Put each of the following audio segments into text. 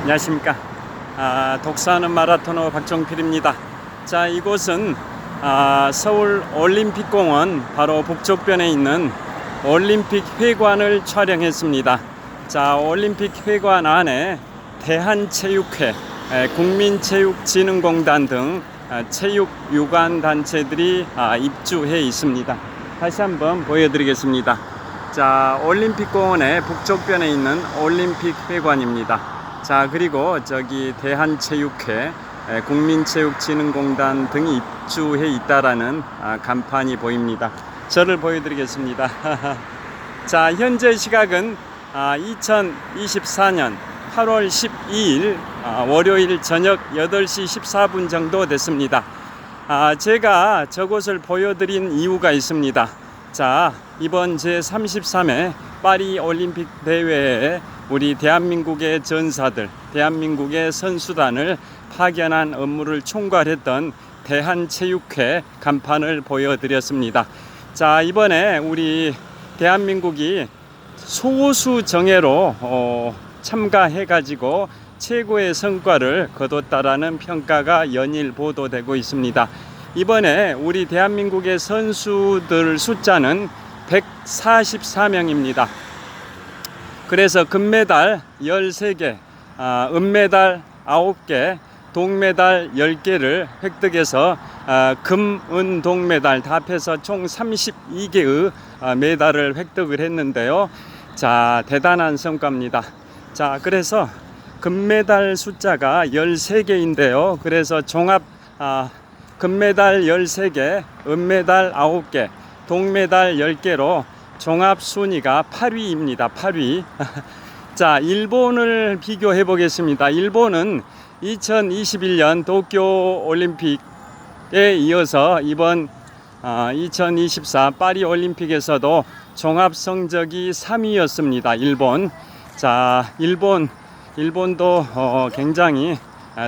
안녕하십니까. 독서하는 마라토너 박종필입니다. 자, 이곳은 서울 올림픽공원 바로 북쪽변에 있는 올림픽 회관을 촬영했습니다. 자, 올림픽 회관 안에 대한체육회, 국민체육진흥공단 등 체육 유관 단체들이 입주해 있습니다. 다시 한번 보여드리겠습니다. 자, 올림픽공원의 북쪽변에 있는 올림픽 회관입니다. 자, 그리고 저기 대한체육회, 국민체육진흥공단 등이 입주해 있다라는 간판이 보입니다. 저를 보여드리겠습니다. 자, 현재 시각은 2024년 8월 12일 월요일 저녁 8시 14분 정도 됐습니다. 제가 저곳을 보여드린 이유가 있습니다. 자, 이번 제33회 파리 올림픽 대회에 우리 대한민국의 전사들, 대한민국의 선수단을 파견한 업무를 총괄했던 대한체육회 간판을 보여드렸습니다. 자, 이번에 우리 대한민국이 소수 정예로 참가해가지고 최고의 성과를 거뒀다라는 평가가 연일 보도되고 있습니다. 이번에 우리 대한민국의 선수들 숫자는 144명입니다. 그래서 금메달 13개, 은메달 9개, 동메달 10개를 획득해서 금, 은, 동메달 다 합해서 총 32개의 메달을 획득을 했는데요. 자, 대단한 성과입니다. 자, 그래서 금메달 숫자가 13개인데요. 그래서 종합 금메달 13개, 은메달 9개, 동메달 10개로 종합 순위가 8위입니다. 8위. 자, 일본을 비교해 보겠습니다. 일본은 2021년 도쿄 올림픽에 이어서 이번 2024 파리 올림픽에서도 종합 성적이 3위였습니다. 일본. 자, 일본도 굉장히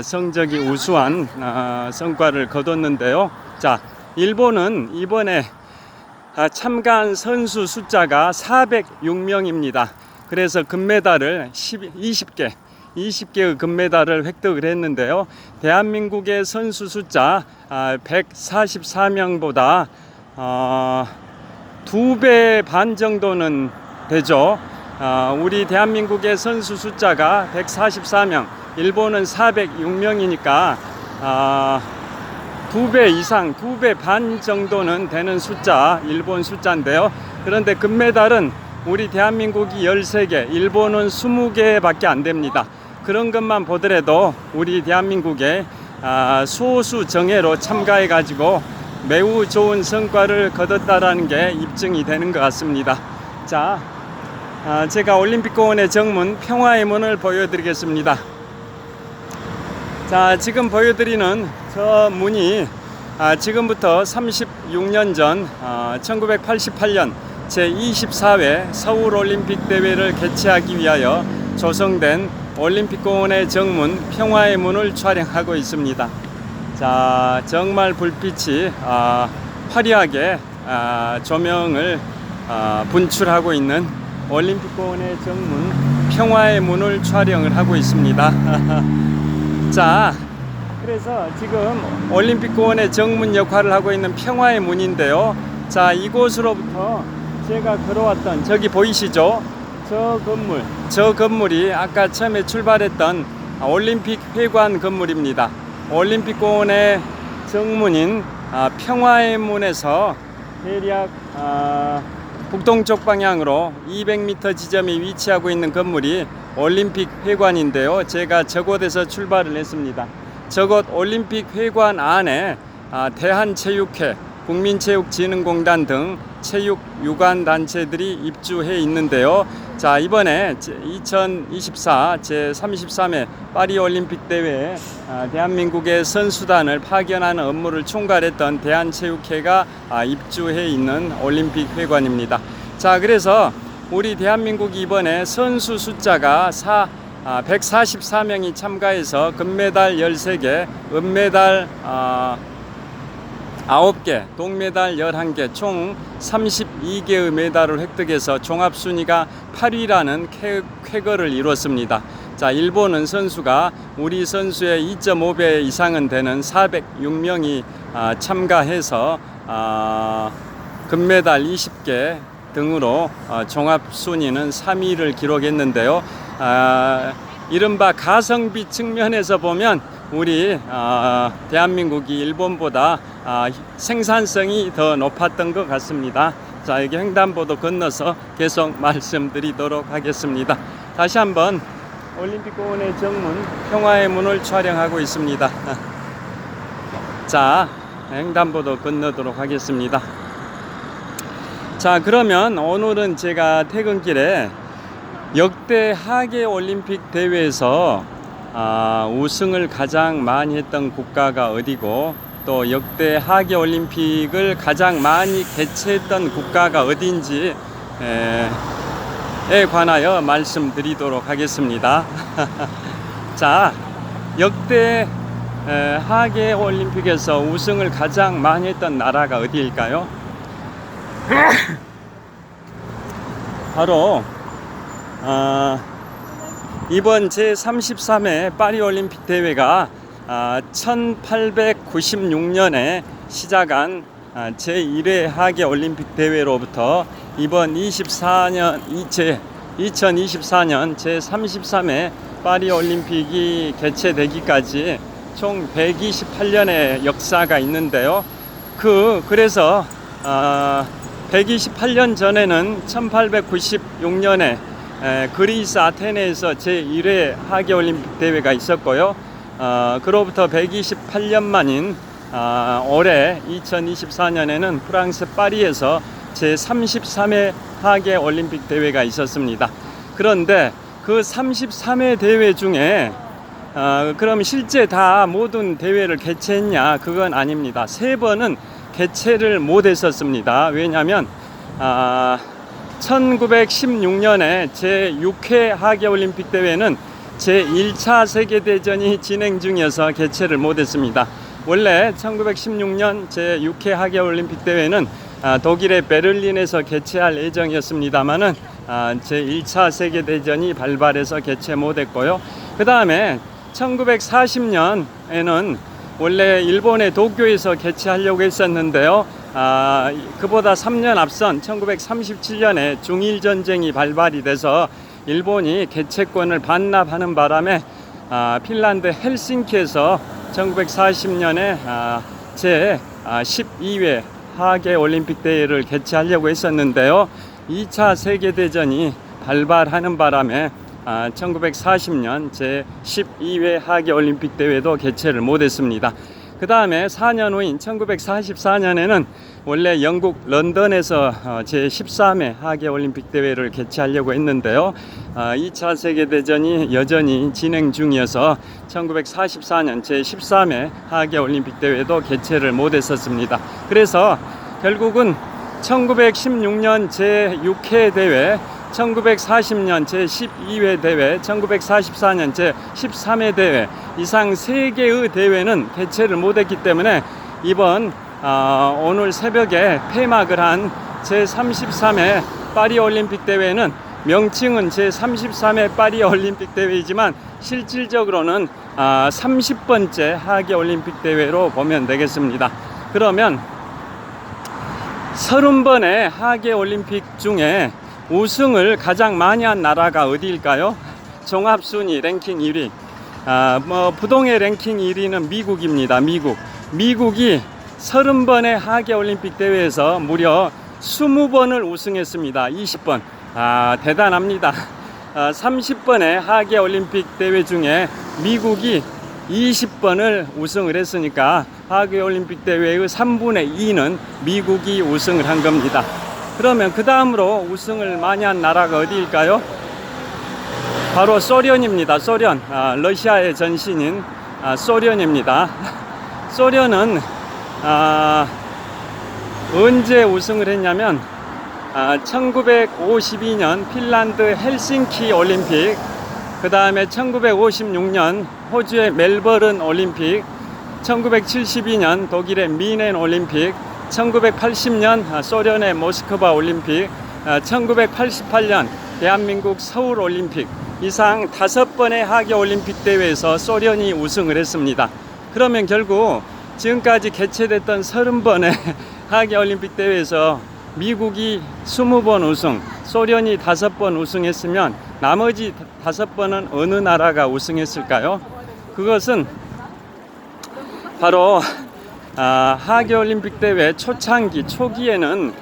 성적이 우수한 성과를 거뒀는데요. 자, 일본은 이번에 참가한 선수 숫자가 406명입니다. 그래서 금메달을 20개의 금메달을 획득을 했는데요. 대한민국의 선수 숫자 144명보다 2배 반 정도는 되죠. 우리 대한민국의 선수 숫자가 144명, 일본은 406명이니까 2배 이상, 2배 반 정도는 되는 숫자, 일본 숫자인데요. 그런데 금메달은 우리 대한민국이 13개, 일본은 20개 밖에 안 됩니다. 그런 것만 보더라도 우리 대한민국의 소수 정예로 참가해 가지고 매우 좋은 성과를 거뒀다라는 게 입증이 되는 것 같습니다. 자, 제가 올림픽공원의 정문 평화의 문을 보여드리겠습니다. 자, 지금 보여드리는 저 문이 지금부터 36년 전 1988년 제24회 서울올림픽 대회를 개최하기 위하여 조성된 올림픽공원의 정문 평화의 문을 촬영하고 있습니다. 자, 정말 불빛이 화려하게 조명을 분출하고 있는 올림픽공원의 정문 평화의 문을 촬영을 하고 있습니다. 자, 그래서 지금 올림픽공원의 정문 역할을 하고 있는 평화의 문인데요. 자, 이곳으로부터 제가 걸어왔던 저기 보이시죠? 저 건물이 아까 처음에 출발했던 올림픽 회관 건물입니다. 올림픽공원의 정문인 평화의 문에서 대략 북동쪽 방향으로 200m 지점에 위치하고 있는 건물이 올림픽 회관인데요. 제가 저곳에서 출발을 했습니다. 저곳 올림픽 회관 안에 대한체육회, 국민체육진흥공단 등 체육 유관 단체들이 입주해 있는데요. 자, 이번에 2024 제33회 파리 올림픽 대회에 대한민국의 선수단을 파견하는 업무를 총괄했던 대한체육회가 입주해 있는 올림픽 회관입니다. 자, 그래서 우리 대한민국이 이번에 선수 숫자가 144명이 참가해서 금메달 13개, 은메달 9개, 동메달 11개, 총 32개의 메달을 획득해서 종합순위가 8위라는 쾌거를 이뤘습니다. 자, 일본은 선수가 우리 선수의 2.5배 이상은 되는 406명이 참가해서 금메달 20개 등으로 종합 순위는 3위를 기록했는데요. 이른바 가성비 측면에서 보면 우리 대한민국이 일본보다 생산성이 더 높았던 것 같습니다. 자, 여기 횡단보도 건너서 계속 말씀드리도록 하겠습니다. 다시 한번 올림픽공원의 정문 평화의 문을 촬영하고 있습니다. 자, 횡단보도 건너도록 하겠습니다. 자, 그러면 오늘은 제가 퇴근길에 역대 하계 올림픽 대회에서 우승을 가장 많이 했던 국가가 어디고 또 역대 하계 올림픽을 가장 많이 개최했던 국가가 어딘지에 관하여 말씀드리도록 하겠습니다. 자, 역대 하계 올림픽에서 우승을 가장 많이 했던 나라가 어디일까요? 바로 이번 제33회 파리올림픽 대회가 1896년에 시작한 제1회 하계 올림픽 대회로부터 이번 2024년 제33회 파리올림픽이 개최되기까지 총 128년의 역사가 있는데요. 그래서 128년 전에는 1896년에 그리스 아테네에서 제1회 하계올림픽 대회가 있었고요. 그로부터 128년 만인 올해 2024년에는 프랑스 파리에서 제33회 하계올림픽 대회가 있었습니다. 그런데 그 33회 대회 중에 그럼 실제 다 모든 대회를 개최했냐? 그건 아닙니다. 3번은 개최를 못했었습니다. 왜냐하면 1916년에 제6회 하계올림픽 대회는 제1차 세계대전이 진행 중이어서 개최를 못했습니다. 원래 1916년 제6회 하계올림픽 대회는 독일의 베를린에서 개최할 예정이었습니다만은 제1차 세계대전이 발발해서 개최 못했고요. 그 다음에 1940년에는 원래 일본의 도쿄에서 개최하려고 했었는데요. 그보다 3년 앞선 1937년에 중일전쟁이 발발이 돼서 일본이 개최권을 반납하는 바람에 핀란드 헬싱키에서 1940년에 제12회 하계올림픽 대회를 개최하려고 했었는데요. 2차 세계대전이 발발하는 바람에 1940년 제12회 하계올림픽 대회도 개최를 못했습니다. 그 다음에 4년 후인 1944년에는 원래 영국 런던에서 제13회 하계올림픽 대회를 개최하려고 했는데요. 2차 세계대전이 여전히 진행 중이어서 1944년 제13회 하계올림픽 대회도 개최를 못했었습니다. 그래서 결국은 1916년 제6회 대회, 1940년 제12회 대회, 1944년 제13회 대회 이상 3개의 대회는 개최를 못했기 때문에 이번 오늘 새벽에 폐막을 한 제33회 파리올림픽 대회는 명칭은 제33회 파리올림픽 대회이지만 실질적으로는 30번째 하계올림픽 대회로 보면 되겠습니다. 그러면 30번의 하계올림픽 중에 우승을 가장 많이 한 나라가 어디일까요? 종합순위 랭킹 1위. 부동의 랭킹 1위는 미국입니다. 미국이 30번의 하계올림픽 대회에서 무려 20번을 우승했습니다. 20번. 대단합니다. 30번의 하계올림픽 대회 중에 미국이 20번을 우승을 했으니까 하계올림픽 대회의 3분의 2는 미국이 우승을 한 겁니다. 그러면 그 다음으로 우승을 많이 한 나라가 어디일까요? 바로 소련입니다. 소련. 러시아의 전신인 소련입니다. 소련은 언제 우승을 했냐면 1952년 핀란드 헬싱키 올림픽, 그 다음에 1956년 호주의 멜버른 올림픽, 1972년 독일의 미넨 올림픽, 1980년 소련의 모스크바 올림픽, 1988년 대한민국 서울 올림픽, 이상 5번의 하계올림픽 대회에서 소련이 우승을 했습니다. 그러면 결국 지금까지 개최됐던 30번의 하계올림픽 대회에서 미국이 20번 우승, 소련이 5번 우승했으면 나머지 5번은 어느 나라가 우승했을까요? 그것은 바로 하계올림픽 대회 초기에는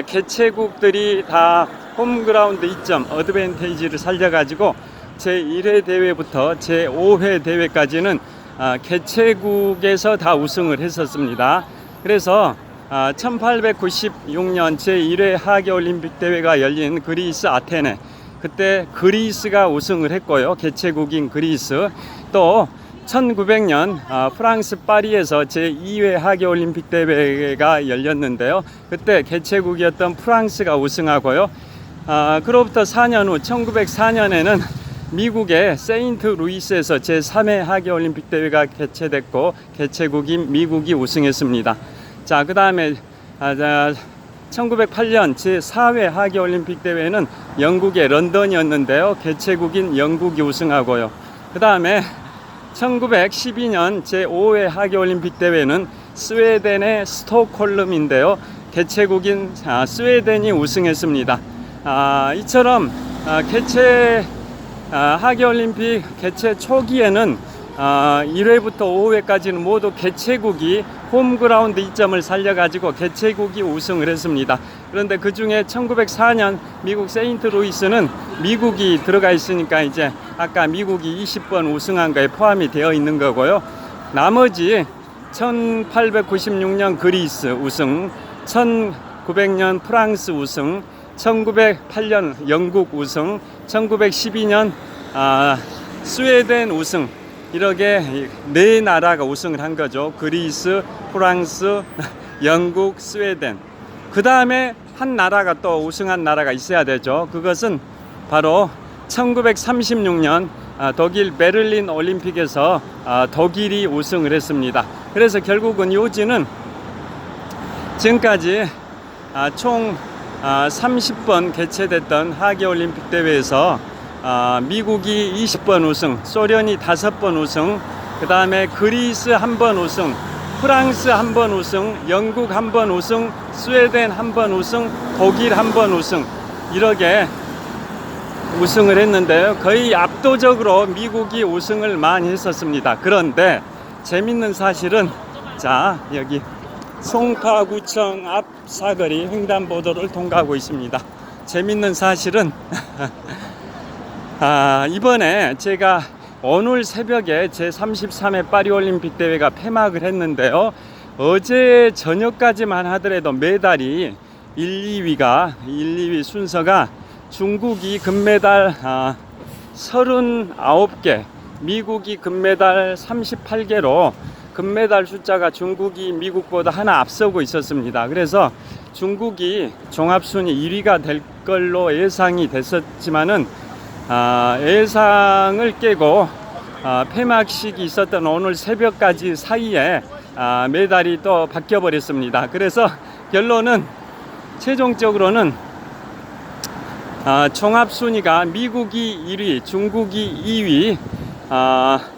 개최국들이 다 홈그라운드 이점, 어드밴테이지를 살려가지고 제1회 대회부터 제5회 대회까지는 개최국에서 다 우승을 했었습니다. 그래서 1896년 제1회 하계올림픽 대회가 열린 그리스 아테네, 그때 그리스가 우승을 했고요. 개최국인 그리스. 또 1900년 프랑스 파리에서 제2회 하계올림픽 대회가 열렸는데요. 그때 개최국이었던 프랑스가 우승하고요. 그로부터 4년 후 1904년에는 미국의 세인트 루이스에서 제3회 하계올림픽 대회가 개최됐고 개최국인 미국이 우승했습니다. 자, 그 다음에 1908년 제4회 하계올림픽 대회는 영국의 런던이었는데요. 개최국인 영국이 우승하고요. 그 다음에 1912년 제5회 하계올림픽 대회는 스웨덴의 스톡홀름인데요. 개최국인 스웨덴이 우승했습니다. 이처럼 하계올림픽 개최 초기에는 1회부터 5회까지는 모두 개최국이 홈그라운드 이점을 살려가지고 개최국이 우승을 했습니다. 그런데 그 중에 1904년 미국 세인트 루이스는 미국이 들어가 있으니까 이제 아까 미국이 20번 우승한 거에 포함이 되어 있는 거고요. 나머지 1896년 그리스 우승, 1900년 프랑스 우승, 1908년 영국 우승, 1912년 스웨덴 우승, 이렇게 네 나라가 우승을 한 거죠. 그리스, 프랑스, 영국, 스웨덴. 그 다음에 한 나라가 또 우승한 나라가 있어야 되죠. 그것은 바로 1936년 독일 베를린 올림픽에서 독일이 우승을 했습니다. 그래서 결국은 요지는 지금까지 총 30번 개최됐던 하계올림픽 대회에서 미국이 20번 우승, 소련이 5번 우승, 그 다음에 그리스 1번 우승, 프랑스 1번 우승, 영국 1번 우승, 스웨덴 1번 우승, 독일 1번 우승, 이렇게 우승을 했는데요. 거의 압도적으로 미국이 우승을 많이 했었습니다. 그런데 재밌는 사실은 자, 여기 송파구청 앞 사거리 횡단보도를 통과하고 있습니다. 재밌는 사실은 이번에 제가 오늘 새벽에 제33회 파리올림픽 대회가 폐막을 했는데요. 어제 저녁까지만 하더라도 메달이 1, 2위 순서가 중국이 금메달 39개, 미국이 금메달 38개로 금메달 숫자가 중국이 미국보다 하나 앞서고 있었습니다. 그래서 중국이 종합순위 1위가 될 걸로 예상이 됐었지만은 예상을 깨고 폐막식이 있었던 오늘 새벽까지 사이에 메달이 또 바뀌어 버렸습니다. 그래서 결론은 최종적으로는 종합순위가 미국이 1위, 중국이 2위,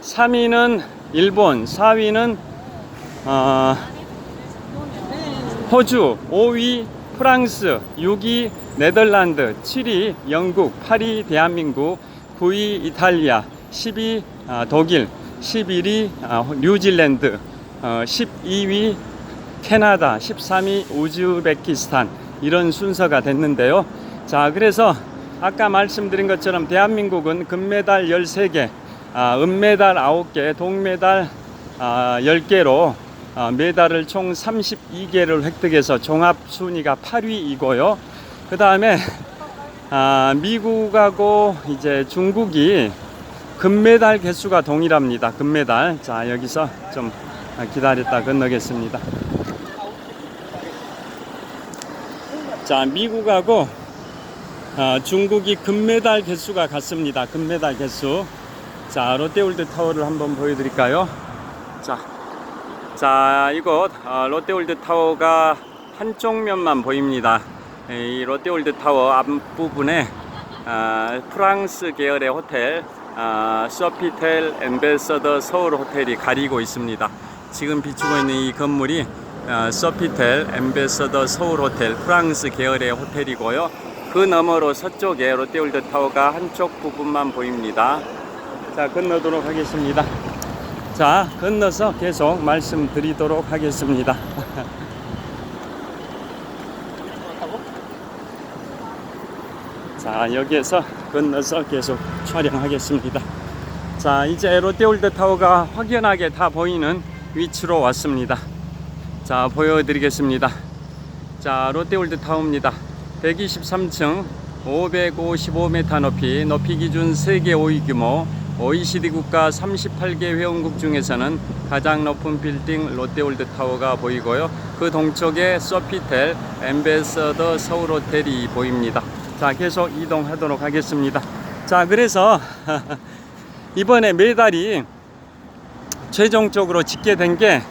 3위는 일본, 4위는 호주, 5위 프랑스, 6위 네덜란드, 7위 영국, 8위 대한민국, 9위 이탈리아, 10위 독일, 11위 뉴질랜드, 12위 캐나다, 13위 우즈베키스탄, 이런 순서가 됐는데요. 자, 그래서 아까 말씀드린 것처럼 대한민국은 금메달 13개, 은메달 9개, 동메달 10개로 메달을 총 32개를 획득해서 종합순위가 8위이고요. 그 다음에 미국하고 이제 중국이 금메달 개수가 동일합니다. 금메달. 자, 여기서 좀 기다렸다 건너겠습니다. 자, 미국하고 중국이 금메달 개수가 같습니다. 금메달 개수. 자, 롯데월드 타워를 한번 보여드릴까요? 자, 이곳 롯데월드 타워가 한쪽 면만 보입니다. 이 롯데월드 타워 앞부분에 프랑스 계열의 호텔 소피텔 엠베서더 서울 호텔이 가리고 있습니다. 지금 비추고 있는 이 건물이 소피텔 엠베서더 서울 호텔 프랑스 계열의 호텔이고요. 그 너머로 서쪽에 롯데월드 타워가 한쪽 부분만 보입니다. 자, 건너도록 하겠습니다. 자, 건너서 계속 말씀드리도록 하겠습니다. 자, 여기에서 건너서 계속 촬영하겠습니다. 자, 이제 롯데월드 타워가 확연하게 다 보이는 위치로 왔습니다. 자, 보여드리겠습니다. 자, 롯데월드 타워입니다. 123층 555m 높이 기준 세계 5위 규모 OECD 국가 38개 회원국 중에서는 가장 높은 빌딩 롯데월드 타워가 보이고요. 그 동쪽에 소피텔 엠베서더 서울 호텔이 보입니다. 자, 계속 이동하도록 하겠습니다. 자, 그래서 이번에 메달이 최종적으로 짓게 된 게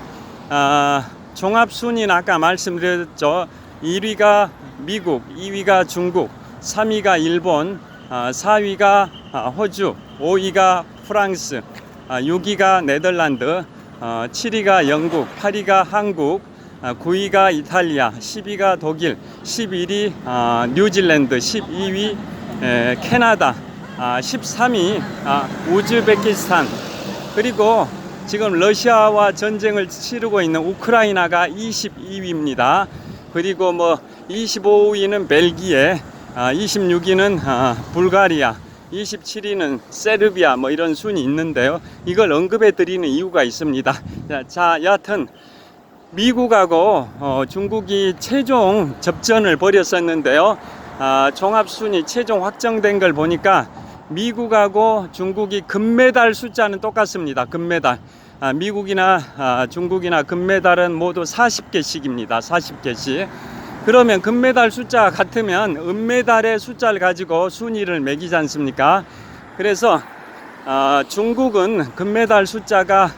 종합순위는 아까 말씀드렸죠. 1위가 미국, 2위가 중국, 3위가 일본, 4위가 호주, 5위가 프랑스, 6위가 네덜란드, 7위가 영국, 8위가 한국, 9위가 이탈리아, 10위가 독일, 11위 뉴질랜드, 12위 캐나다, 13위 우즈베키스탄, 그리고 지금 러시아와 전쟁을 치르고 있는 우크라이나가 22위입니다. 그리고 25위는 벨기에, 26위는 불가리아, 27위는 세르비아, 이런 순이 있는데요. 이걸 언급해 드리는 이유가 있습니다. 자, 여하튼 미국하고 중국이 최종 접전을 벌였었는데요. 종합순위 최종 확정된 걸 보니까 미국하고 중국이 금메달 숫자는 똑같습니다. 금메달. 미국이나 중국이나 금메달은 모두 40개씩입니다. 40개씩. 그러면 금메달 숫자가 같으면 은메달의 숫자를 가지고 순위를 매기지 않습니까? 그래서 중국은 금메달 숫자가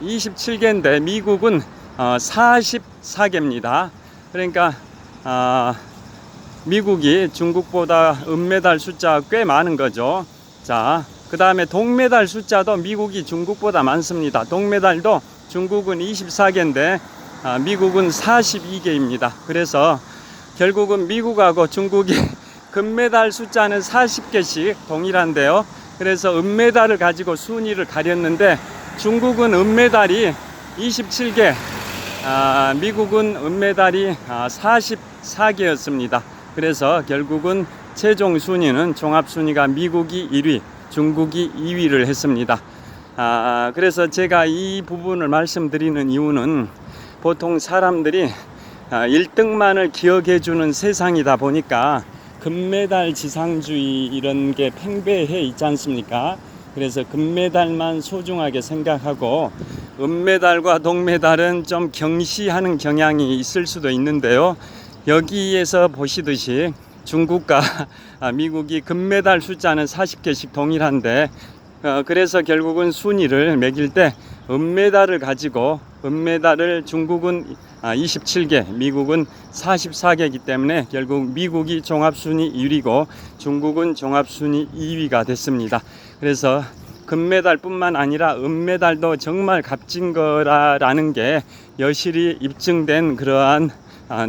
27개인데 미국은 44개입니다. 그러니까 미국이 중국보다 은메달 숫자가 꽤 많은 거죠. 자, 그 다음에 동메달 숫자도 미국이 중국보다 많습니다. 동메달도 중국은 24개인데 미국은 42개입니다. 그래서 결국은 미국하고 중국이 금메달 숫자는 40개씩 동일한데요. 그래서 은메달을 가지고 순위를 가렸는데 중국은 은메달이 27개, 미국은 은메달이 44개였습니다. 그래서 결국은 최종 순위는 종합순위가 미국이 1위, 중국이 2위를 했습니다. 그래서 제가 이 부분을 말씀드리는 이유는 보통 사람들이 1등만을 기억해주는 세상이다 보니까 금메달 지상주의 이런 게 팽배해 있지 않습니까? 그래서 금메달만 소중하게 생각하고 은메달과 동메달은 좀 경시하는 경향이 있을 수도 있는데요. 여기에서 보시듯이 중국과 미국이 금메달 숫자는 40개씩 동일한데 그래서 결국은 순위를 매길 때 은메달을 가지고 은메달을 중국은 27개, 미국은 44개이기 때문에 결국 미국이 종합순위 1위고 중국은 종합순위 2위가 됐습니다. 그래서 금메달 뿐만 아니라 은메달도 정말 값진 거라는 게 여실히 입증된 그러한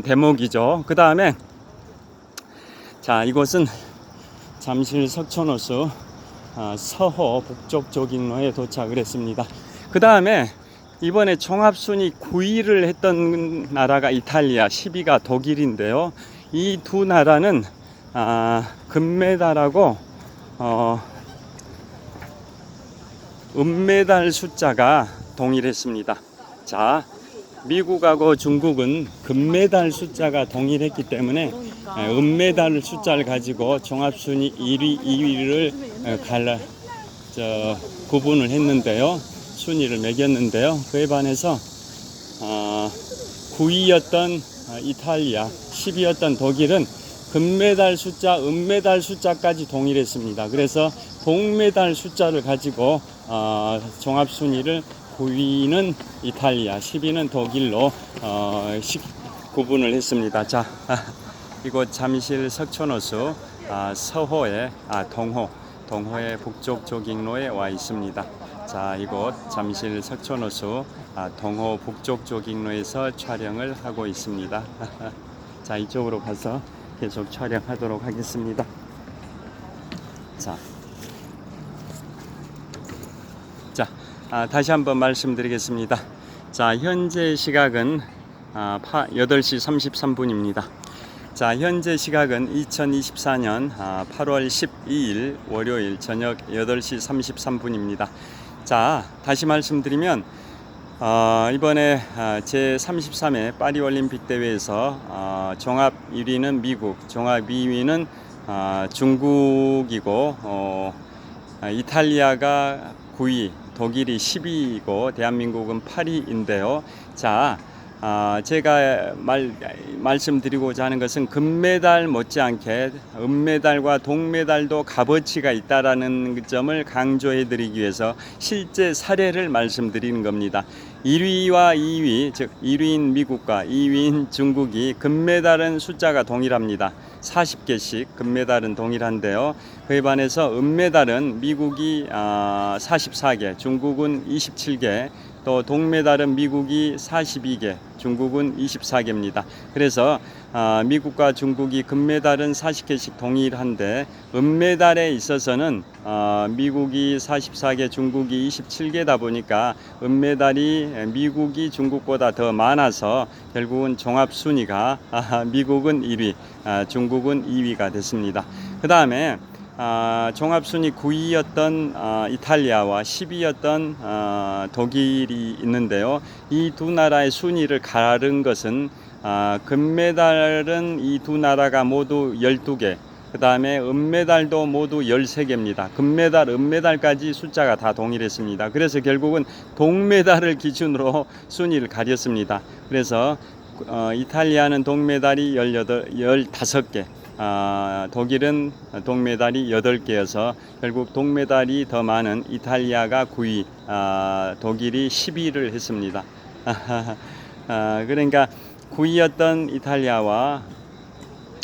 대목이죠. 그 다음에 자, 이곳은 잠실 석촌호수 서호 북쪽 조깅로에 도착을 했습니다. 그 다음에 이번에 종합순위 9위를 했던 나라가 이탈리아, 10위가 독일인데요. 이 두 나라는 금메달하고 은메달 숫자가 동일했습니다. 자, 미국하고 중국은 금메달 숫자가 동일했기 때문에 은메달 숫자를 가지고 종합순위 1위, 2위를 구분을 했는데요. 순위를 매겼는데요. 그에 반해서 9위였던 이탈리아, 10위였던 독일은 금메달 숫자, 은메달 숫자까지 동일했습니다. 그래서 동메달 숫자를 가지고 종합순위를 9위는 이탈리아, 10위는 독일로 구분을 했습니다. 자, 이곳 잠실 석촌호수 서호의 동호의 북쪽 조깅로에 와 있습니다. 자, 이곳 잠실 석촌호수 동호 북쪽 조깅로에서 촬영을 하고 있습니다. 자, 이쪽으로 가서 계속 촬영하도록 하겠습니다. 자, 다시 한번 말씀드리겠습니다. 자, 현재 시각은 8시 33분입니다. 자, 현재 시각은 2024년 8월 12일 월요일 저녁 8시 33분입니다. 자, 다시 말씀드리면 이번에 제33회 파리올림픽 대회에서 종합 1위는 미국, 종합 2위는 중국이고 이탈리아가 9위, 독일이 10위이고 대한민국은 8위인데요. 자, 제가 말씀드리고자 하는 것은 금메달 못지않게 은메달과 동메달도 값어치가 있다라는 점을 강조해 드리기 위해서 실제 사례를 말씀드리는 겁니다. 1위와 2위, 즉 1위인 미국과 2위인 중국이 금메달은 숫자가 동일합니다. 40개씩 금메달은 동일한데요. 그에 반해서 은메달은 미국이 44개, 중국은 27개, 또 동메달은 미국이 42개, 중국은 24개입니다. 그래서 미국과 중국이 금메달은 40개씩 동일한데 은메달에 있어서는 미국이 44개, 중국이 27개다 보니까 은메달이 미국이 중국보다 더 많아서 결국은 종합 순위가 미국은 1위, 중국은 2위가 됐습니다. 그 다음에 종합순위 9위였던 이탈리아와 10위였던 독일이 있는데요. 이 두 나라의 순위를 가른 것은 금메달은 이 두 나라가 모두 12개, 그 다음에 은메달도 모두 13개입니다. 금메달, 은메달까지 숫자가 다 동일했습니다. 그래서 결국은 동메달을 기준으로 순위를 가렸습니다. 그래서 이탈리아는 동메달이 15개, 독일은 동메달이 8개여서 결국 동메달이 더 많은 이탈리아가 9위, 독일이 10위를 했습니다. 그러니까 9위였던 이탈리아와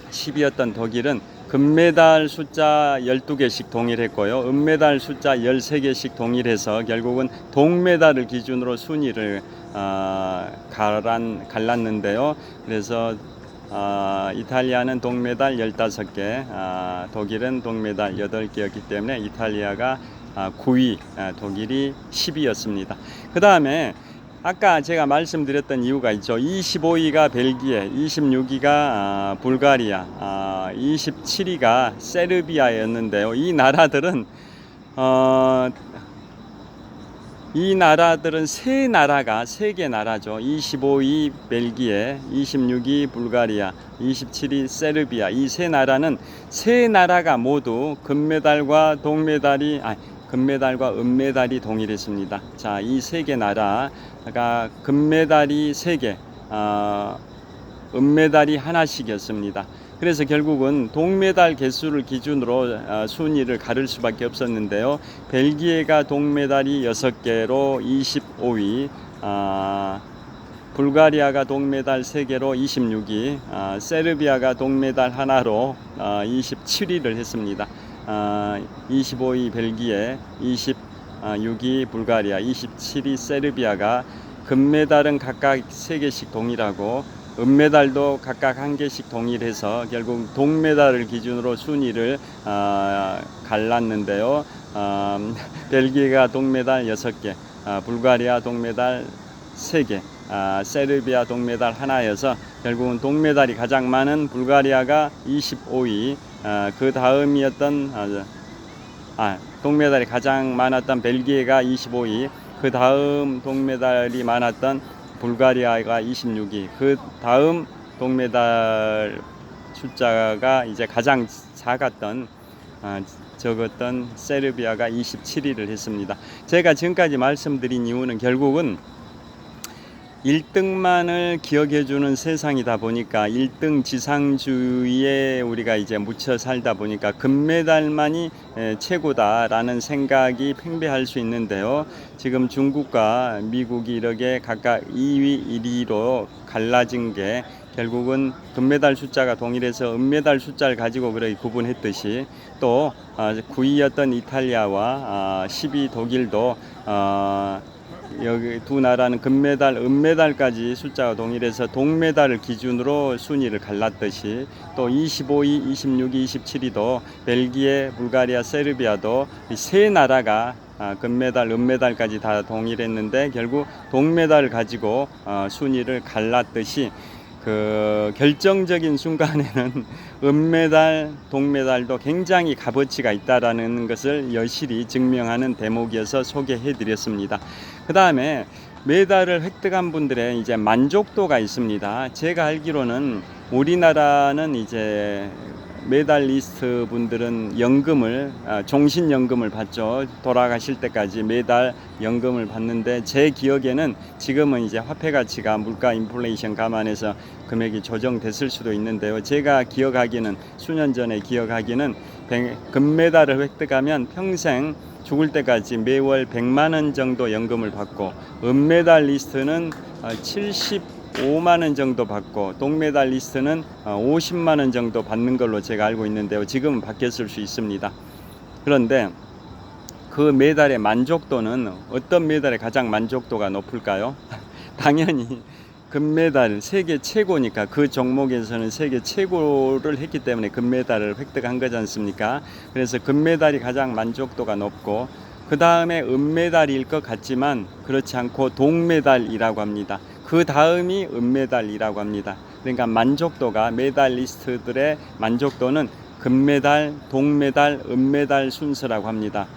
10위였던 독일은 금메달 숫자 12개씩 동일했고요. 은메달 숫자 13개씩 동일해서 결국은 동메달을 기준으로 순위를 갈랐는데요. 그래서 이탈리아는 동메달 15개, 독일은 동메달 8개였기 때문에 이탈리아가 9위, 독일이 10위였습니다. 그 다음에 아까 제가 말씀드렸던 이유가 있죠. 25위가 벨기에, 26위가 불가리아, 27위가 세르비아였는데요. 이 나라들은 세 개 나라죠. 25위 벨기에, 26위 불가리아, 27위 세르비아. 이 세 나라는 세 나라가 모두 금메달과 은메달이 동일했습니다. 자, 이 세 개 나라가 금메달이 3개, 은메달이 하나씩이었습니다. 그래서 결국은 동메달 개수를 기준으로 순위를 가를 수밖에 없었는데요. 벨기에가 동메달이 6개로 25위, 불가리아가 동메달 3개로 26위, 세르비아가 동메달 하나로 27위를 했습니다. 25위 벨기에, 26위 불가리아, 27위 세르비아가 금메달은 각각 3개씩 동일하고 은메달도 각각 1개씩 동일해서 결국 동메달을 기준으로 순위를 갈랐는데요. 벨기에가 동메달 6개, 불가리아 동메달 3개, 세르비아 동메달 하나여서 결국은 동메달이 가장 많은 불가리아가 25위, 그 다음이었던 동메달이 가장 많았던 벨기에가 25위, 그 다음 동메달이 많았던 불가리아가 26위, 그 다음 동메달 숫자가 이제 가장 적었던 세르비아가 27위를 했습니다. 제가 지금까지 말씀드린 이유는 결국은 1등만을 기억해주는 세상이다 보니까 1등 지상주의에 우리가 이제 묻혀 살다 보니까 금메달만이 최고다라는 생각이 팽배할 수 있는데요. 지금 중국과 미국이 이렇게 각각 2위, 1위로 갈라진 게 결국은 금메달 숫자가 동일해서 은메달 숫자를 가지고 그렇게 구분했듯이 또 9위였던 이탈리아와 10위 독일도 여기 두 나라는 금메달, 은메달까지 숫자가 동일해서 동메달을 기준으로 순위를 갈랐듯이 또 25위, 26위, 27위도 벨기에, 불가리아, 세르비아도 이 세 나라가 금메달, 은메달까지 다 동일했는데 결국 동메달을 가지고 순위를 갈랐듯이 그 결정적인 순간에는 은메달, 동메달도 굉장히 값어치가 있다라는 것을 여실히 증명하는 대목이어서 소개해 드렸습니다. 그 다음에 메달을 획득한 분들의 이제 만족도가 있습니다. 제가 알기로는 우리나라는 이제 메달리스트 분들은 연금을 종신연금을 받죠. 돌아가실 때까지 매달 연금을 받는데 제 기억에는 지금은 이제 화폐 가치가 물가 인플레이션 감안해서 금액이 조정됐을 수도 있는데요. 제가 기억하기는 수년 전에 기억하기는 금메달을 획득하면 평생 죽을 때까지 매월 100만 원 정도 연금을 받고 은메달리스트는 75만 원 정도 받고 동메달리스트는 50만 원 정도 받는 걸로 제가 알고 있는데요. 지금은 바뀌었을 수 있습니다. 그런데 그 메달의 만족도는 어떤 메달에 가장 만족도가 높을까요? 당연히 금메달 세계 최고니까 그 종목에서는 세계 최고를 했기 때문에 금메달을 획득한 거지 않습니까? 그래서 금메달이 가장 만족도가 높고 그 다음에 은메달일 것 같지만 그렇지 않고 동메달이라고 합니다. 그 다음이 은메달이라고 합니다. 그러니까 만족도가 메달리스트들의 만족도는 금메달, 동메달, 은메달 순서라고 합니다.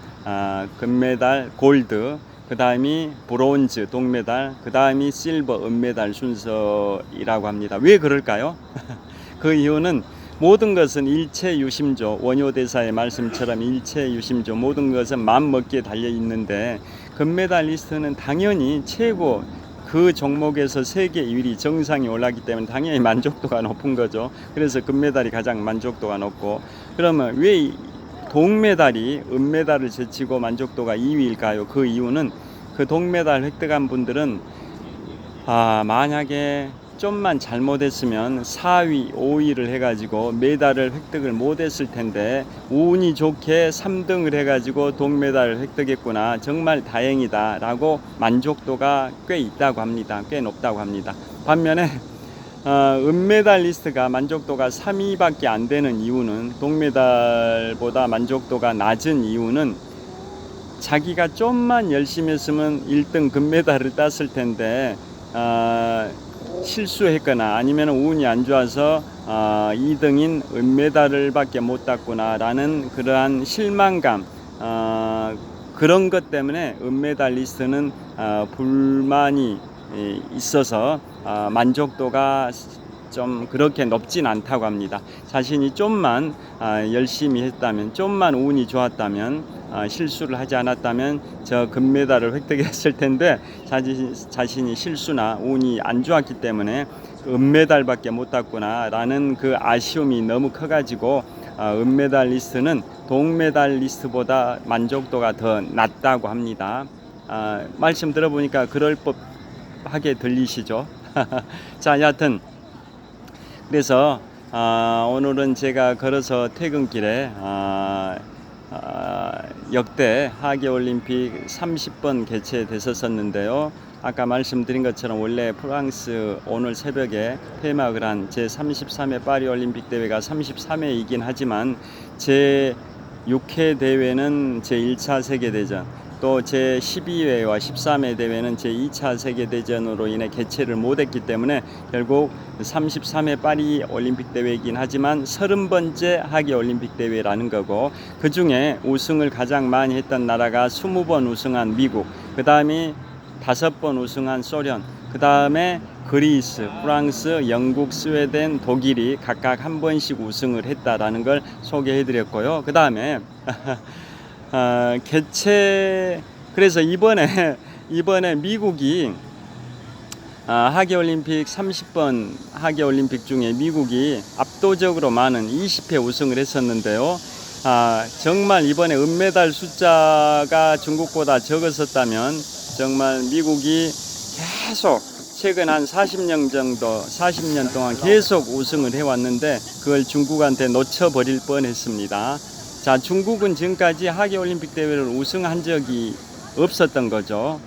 금메달, 골드, 그 다음이 브론즈, 동메달, 그 다음이 실버, 은메달 순서이라고 합니다. 왜 그럴까요? 그 이유는 모든 것은 일체유심조, 원효대사의 말씀처럼 일체유심조, 모든 것은 마음먹기에 달려 있는데 금메달리스트는 당연히 최고 그 종목에서 세계 1위 정상에 올랐기 때문에 당연히 만족도가 높은 거죠. 그래서 금메달이 가장 만족도가 높고, 그러면 왜 동메달이 은메달을 제치고 만족도가 2위일까요? 그 이유는 그 동메달 획득한 분들은 만약에 좀만 잘못했으면 4위, 5위를 해가지고 메달을 획득을 못했을 텐데 운이 좋게 3등을 해가지고 동메달을 획득했구나, 정말 다행이다 라고 만족도가 꽤 있다고 합니다. 꽤 높다고 합니다. 반면에 은메달리스트가 만족도가 3위밖에 안 되는 이유는, 동메달보다 만족도가 낮은 이유는 자기가 좀만 열심히 했으면 1등 금메달을 땄을 텐데 실수했거나 아니면 운이 안 좋아서 2등인 은메달을 밖에 못 땄구나 라는 그러한 실망감, 그런 것 때문에 은메달리스트는 불만이 있어서 만족도가 좀 그렇게 높진 않다고 합니다. 자신이 좀만 열심히 했다면, 좀만 운이 좋았다면, 실수를 하지 않았다면 저 금메달을 획득했을 텐데 자신이 실수나 운이 안 좋았기 때문에 은메달밖에 못 땄구나 라는 그 아쉬움이 너무 커가지고 은메달리스트는 동메달리스트보다 만족도가 더 낮다고 합니다. 말씀 들어보니까 그럴 법하게 들리시죠? 자, 여하튼 그래서 오늘은 제가 걸어서 퇴근길에 역대 하계올림픽 30번 개최됐었는데요. 아까 말씀드린 것처럼 원래 프랑스 오늘 새벽에 폐막을 한 제33회 파리올림픽 대회가 33회이긴 하지만 제6회 대회는 제1차 세계대전, 또 제12회와 13회 대회는 제2차 세계대전으로 인해 개최를 못했기 때문에 결국 33회 파리 올림픽 대회이긴 하지만 30번째 하계 올림픽 대회라는 거고, 그 중에 우승을 가장 많이 했던 나라가 20번 우승한 미국, 그 다음이 5번 우승한 소련, 그 다음에 그리스, 프랑스, 영국, 스웨덴, 독일이 각각 한 번씩 우승을 했다라는 걸 소개해 드렸고요. 그 다음에 그래서 이번에 미국이 하계올림픽 30번 하계올림픽 중에 미국이 압도적으로 많은 20회 우승을 했었는데요. 정말 이번에 은메달 숫자가 중국보다 적었었다면 정말 미국이 계속 최근 한 40년 동안 계속 우승을 해왔는데 그걸 중국한테 놓쳐버릴 뻔했습니다. 자, 중국은 지금까지 하계올림픽 대회를 우승한 적이 없었던 거죠.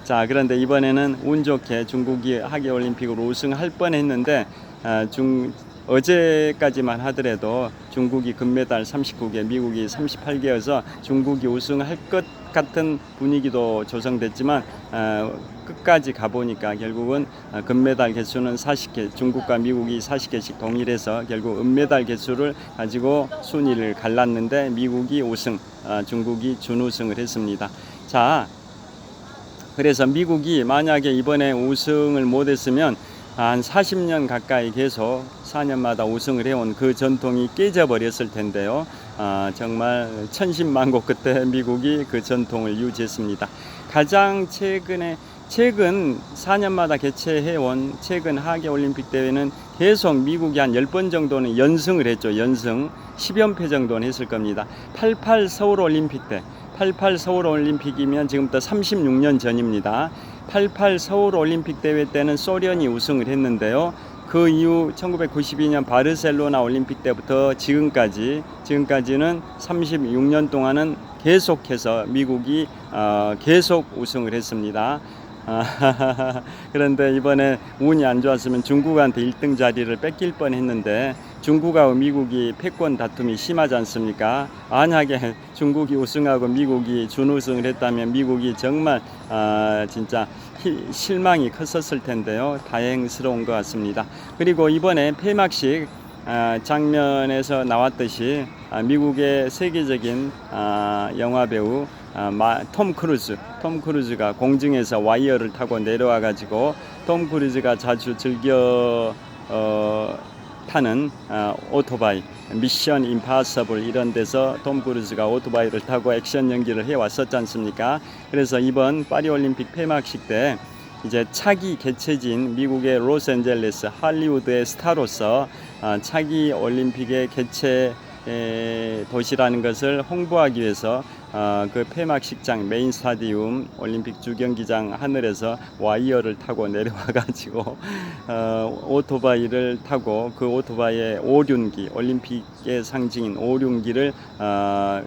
자, 그런데 이번에는 운 좋게 중국이 하계올림픽으로 우승할 뻔했는데 어제까지만 하더라도 중국이 금메달 39개, 미국이 38개여서 중국이 우승할 것 같은 분위기도 조성됐지만 끝까지 가보니까 결국은 금메달 개수는 40개, 중국과 미국이 40개씩 동일해서 결국 은메달 개수를 가지고 순위를 갈랐는데 미국이 우승, 중국이 준우승을 했습니다. 자, 그래서 미국이 만약에 이번에 우승을 못했으면 한 40년 가까이 계속 4년마다 우승을 해온 그 전통이 깨져버렸을 텐데요. 정말 천신만고 끝에 미국이 그 전통을 유지했습니다. 가장 최근 4년마다 개최해온 최근 하계올림픽 대회는 계속 미국이 한 10번 정도는 연승을 했죠. 연승 10연패 정도는 했을 겁니다. 88 서울올림픽 때 88 서울올림픽이면 지금부터 36년 전입니다. 88 서울올림픽 대회 때는 소련이 우승을 했는데요. 그 이후 1992년 바르셀로나 올림픽 때부터 지금까지는 36년 동안은 계속해서 미국이 계속 우승을 했습니다. 그런데 이번에 운이 안 좋았으면 중국한테 1등 자리를 뺏길 뻔했는데 중국하고 미국이 패권 다툼이 심하지 않습니까? 만약에 중국이 우승하고 미국이 준우승을 했다면 미국이 정말 진짜 실망이 컸었을 텐데요. 다행스러운 것 같습니다. 그리고 이번에 폐막식 장면에서 나왔듯이 미국의 세계적인 영화배우 톰 크루즈가 공중에서 와이어를 타고 내려와 가지고 톰 크루즈가 자주 즐겨 타는 오토바이 미션 임파서블 이런 데서 톰 크루즈가 오토바이를 타고 액션 연기를 해왔었지 않습니까? 그래서 이번 파리올림픽 폐막식 때 이제 차기 개최지인 미국의 로스앤젤레스 할리우드의 스타로서 차기 올림픽의 개최 도시라는 것을 홍보하기 위해서 그 폐막식장 메인 스타디움 올림픽 주경기장 하늘에서 와이어를 타고 내려와 가지고 오토바이를 타고 그 오토바이의 오륜기 올림픽의 상징인 오륜기를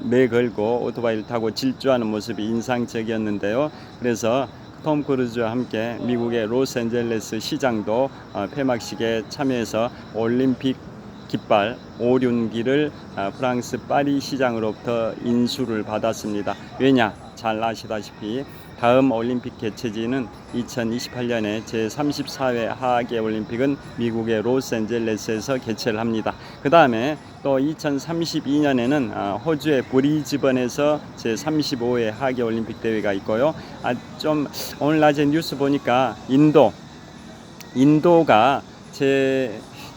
내걸고 오토바이를 타고 질주하는 모습이 인상적이었는데요. 그래서 톰 크루즈와 함께 미국의 로스앤젤레스 시장도 폐막식에 참여해서 올림픽 깃발 오륜기를 프랑스 파리 시장으로부터 인수를 받았습니다. 왜냐? 잘 아시다시피 다음 올림픽 개최지는 2028년에 제34회 하계올림픽은 미국의 로스앤젤레스에서 개최를 합니다. 그 다음에 또 2032년에는 호주의 브리즈번에서 제35회 하계올림픽 대회가 있고요. 좀 오늘 낮에 뉴스 보니까 인도가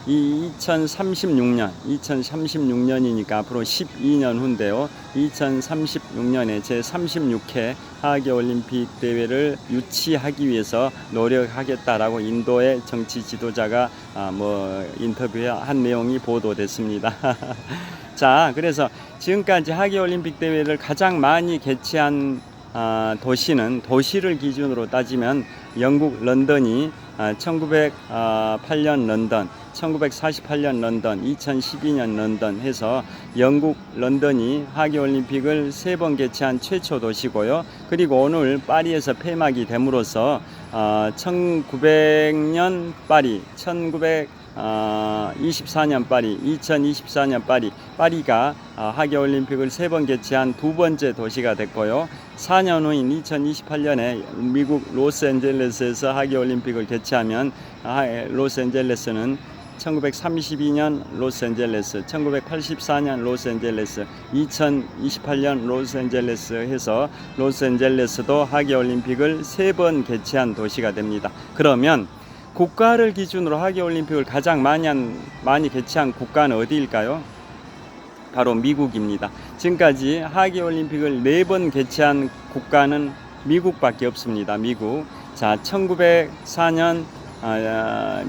2036년이니까 앞으로 12년 후인데요. 2036년에 제36회 하계올림픽 대회를 유치하기 위해서 노력하겠다라고 인도의 정치 지도자가 인터뷰한 내용이 보도됐습니다. 자, 그래서 지금까지 하계올림픽 대회를 가장 많이 개최한 도시를 기준으로 따지면 영국 런던이 1908년 런던, 1948년 런던, 2012년 런던 해서 영국 런던이 하계올림픽을 3번 개최한 최초 도시고요. 그리고 오늘 파리에서 폐막이 됨으로써 1900년 파리, 1924년 파리, 2024년 파리가 하계올림픽을 3번 개최한 두 번째 도시가 됐고요. 4년 후인 2028년에 미국 로스앤젤레스에서 하계올림픽을 개최하면 로스앤젤레스는 1932년 로스앤젤레스, 1984년 로스앤젤레스, 2028년 로스앤젤레스 해서 로스앤젤레스도 하계올림픽을 3번 개최한 도시가 됩니다. 그러면 국가를 기준으로 하계올림픽을 가장 많이 개최한 국가는 어디일까요? 바로 미국입니다. 지금까지 하계올림픽을 4번 개최한 국가는 미국밖에 없습니다. 미국. 자, 1904년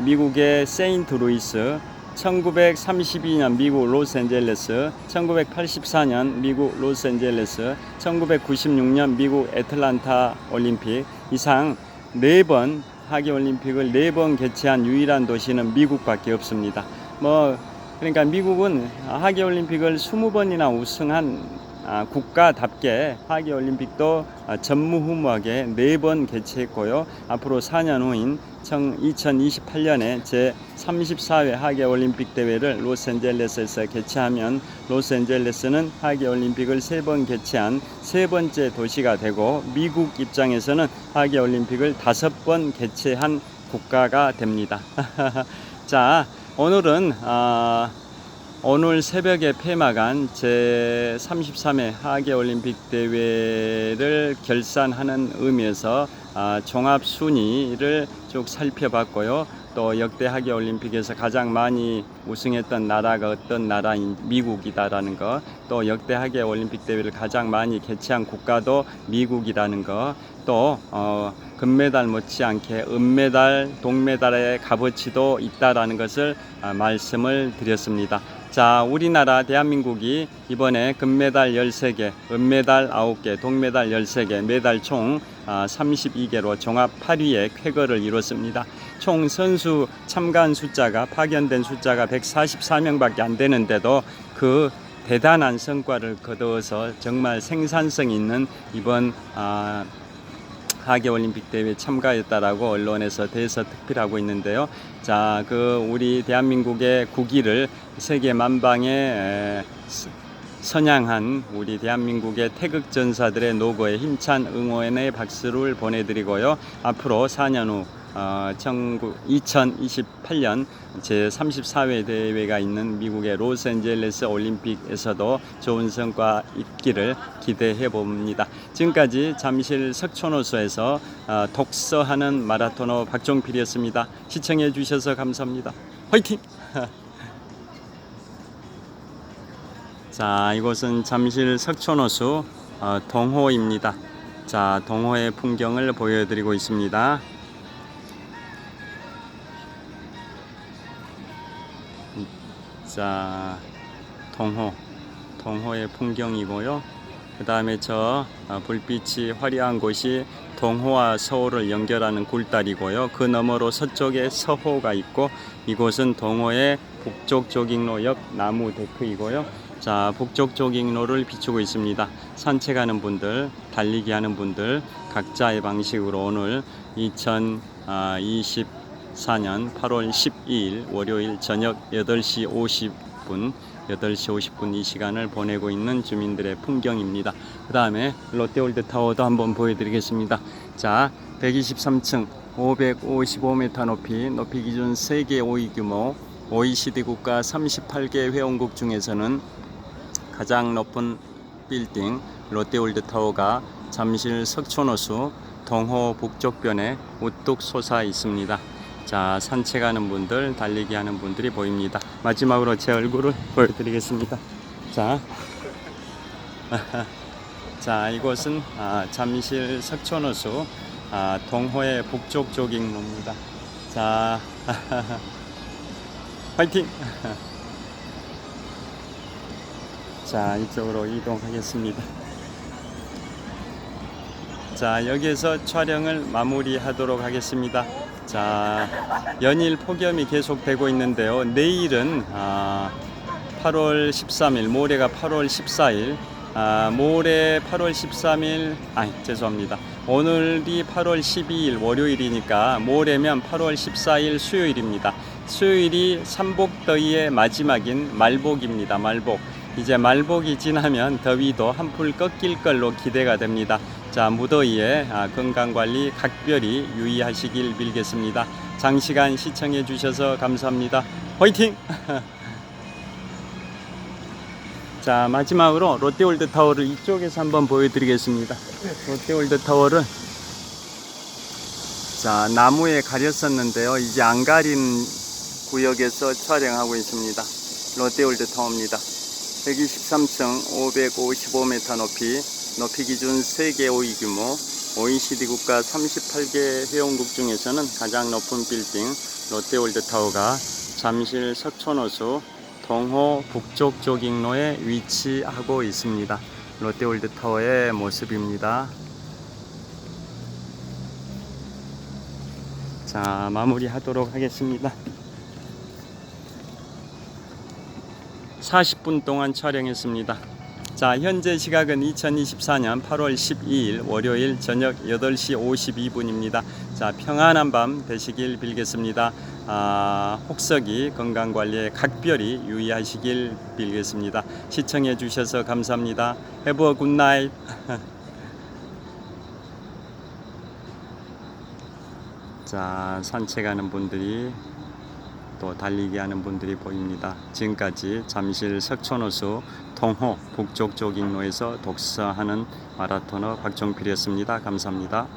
미국의 세인트루이스, 1932년 미국 로스앤젤레스, 1984년 미국 로스앤젤레스, 1996년 미국 애틀란타 올림픽 이상 4번 하계올림픽을 4번 개최한 유일한 도시는 미국밖에 없습니다. 그러니까 미국은 하계올림픽을 20번이나 우승한 국가답게 하계올림픽도 전무후무하게 4번 개최했고요. 앞으로 4년 후인 2028년에 제34회 하계올림픽 대회를 로스앤젤레스에서 개최하면 로스앤젤레스는 하계올림픽을 3번 개최한 3번째 도시가 되고 미국 입장에서는 하계올림픽을 5번 개최한 국가가 됩니다. 자, 오늘은 오늘 새벽에 폐막한 제33회 하계올림픽 대회를 결산하는 의미에서 종합 순위를 쭉 살펴봤고요. 또 역대 하계올림픽에서 가장 많이 우승했던 나라가 어떤 나라인 미국이다라는 거, 또 역대 하계올림픽 대회를 가장 많이 개최한 국가도 미국이라는 거, 또 금메달 못지않게 은메달, 동메달의 값어치도 있다라는 것을 말씀을 드렸습니다. 자, 우리나라 대한민국이 이번에 금메달 13개, 은메달 9개, 동메달 13개, 메달 총 32개로 종합 8위의 쾌거를 이뤘습니다. 총 선수 참가한 숫자가 파견된 숫자가 144명밖에 안 되는데도 그 대단한 성과를 거두어서 정말 생산성 있는 이번 하계올림픽 대회에 참가했다라고 언론에서 대서특필하고 있는데요. 자, 우리 대한민국의 국위를 세계 만방에 선양한 우리 대한민국의 태극 전사들의 노고에 힘찬 응원의 박수를 보내드리고요. 앞으로 4년 후 2028년 제34회 대회가 있는 미국의 로스앤젤레스 올림픽에서도 좋은 성과 있기를 기대해 봅니다. 지금까지 잠실 석촌호수에서 독서하는 마라토너 박종필이었습니다. 시청해 주셔서 감사합니다. 화이팅! 자, 이곳은 잠실 석촌호수 동호입니다. 자, 동호의 풍경을 보여드리고 있습니다. 자, 동호의 풍경이고요. 그 다음에 저 불빛이 화려한 곳이 동호와 서호를 연결하는 굴다리고요. 그 너머로 서쪽에 서호가 있고, 이곳은 동호의 북쪽 조깅로 옆 나무 데크이고요. 자, 북쪽 조깅로를 비추고 있습니다. 산책하는 분들, 달리기 하는 분들 각자의 방식으로 오늘 2024년 8월 12일 월요일 저녁 8시 50분 이 시간을 보내고 있는 주민들의 풍경입니다. 그 다음에 롯데월드타워도 한번 보여드리겠습니다. 자, 123층 555m 높이 기준 세계 5위 규모 OECD 국가 38개 회원국 중에서는 가장 높은 빌딩 롯데월드타워가 잠실 석촌호수 동호 북쪽변에 우뚝 솟아 있습니다. 자, 산책하는 분들, 달리기 하는 분들이 보입니다. 마지막으로 제 얼굴을 보여드리겠습니다. 자, 자, 이곳은 잠실 석촌호수 동호의 북쪽 조깅로입니다. 자, 화이팅! 자, 이쪽으로 이동하겠습니다. 자, 여기에서 촬영을 마무리하도록 하겠습니다. 자, 연일 폭염이 계속되고 있는데요. 내일은 8월 13일, 모레가 8월 14일, 모레 8월 13일, 죄송합니다. 오늘이 8월 12일 월요일이니까 모레면 8월 14일 수요일입니다. 수요일이 삼복더위의 마지막인 말복입니다. 말복. 이제 말복이 지나면 더위도 한풀 꺾일 걸로 기대가 됩니다. 자, 무더위에 건강관리 각별히 유의하시길 빌겠습니다. 장시간 시청해 주셔서 감사합니다. 화이팅! 자, 마지막으로 롯데월드타워를 이쪽에서 한번 보여드리겠습니다. 롯데월드타워를 자, 나무에 가렸었는데요. 이제 안 가린 구역에서 촬영하고 있습니다. 롯데월드타워입니다. 123층 555m 높이 기준 세계 5위 규모 OECD 국가 38개 회원국 중에서는 가장 높은 빌딩 롯데월드타워가 잠실 석촌호수 동호 북쪽 조깅로에 위치하고 있습니다. 롯데월드타워의 모습입니다. 자, 마무리하도록 하겠습니다. 40분 동안 촬영했습니다. 자, 현재 시각은 2024년 8월 12일 월요일 저녁 8시 52분입니다. 자, 평안한 밤 되시길 빌겠습니다. 혹서기 건강관리에 각별히 유의하시길 빌겠습니다. 시청해 주셔서 감사합니다. Have a good night. 자, 산책하는 분들이 또 달리기 하는 분들이 보입니다. 지금까지 잠실 석촌호수 통호 북쪽 조깅로에서 독서하는 마라토너 박종필이었습니다. 감사합니다.